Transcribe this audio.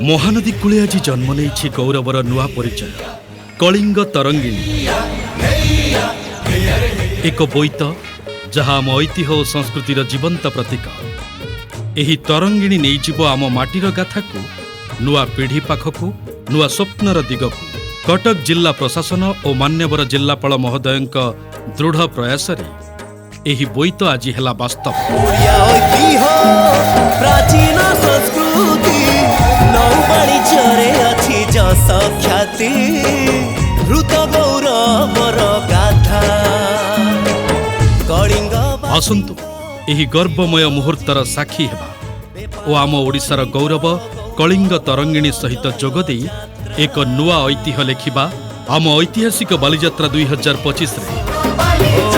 महानदी कूले आज जन्म नहीं गौरवर नुआ परिचय कलिंग तरंगिणी एक बोईत जहाँ आम ऐतिह्य और संस्कृतिर जीवंत प्रतीक। एही तरंगिणी नहीं आम माटीर गाथा को नुआ पीढ़ी पाखकू नुआ स्वप्नर दिगकू। कटक जिला प्रशासन और मान्यवर जिलापाल महोदय दृढ़ प्रयास एही बोईत आज है वास्तव। प्राचीन संस्कृति आसंतु एही गर्वमय मुहूर्तर साक्षी हेबा और आम ओडिशार गौरव कलिंग तरंगिणी सहित जोगदे एक नुआ ऐतिह्य लेखिबा आम ऐतिहासिक बालीजात्रा 2025 रे।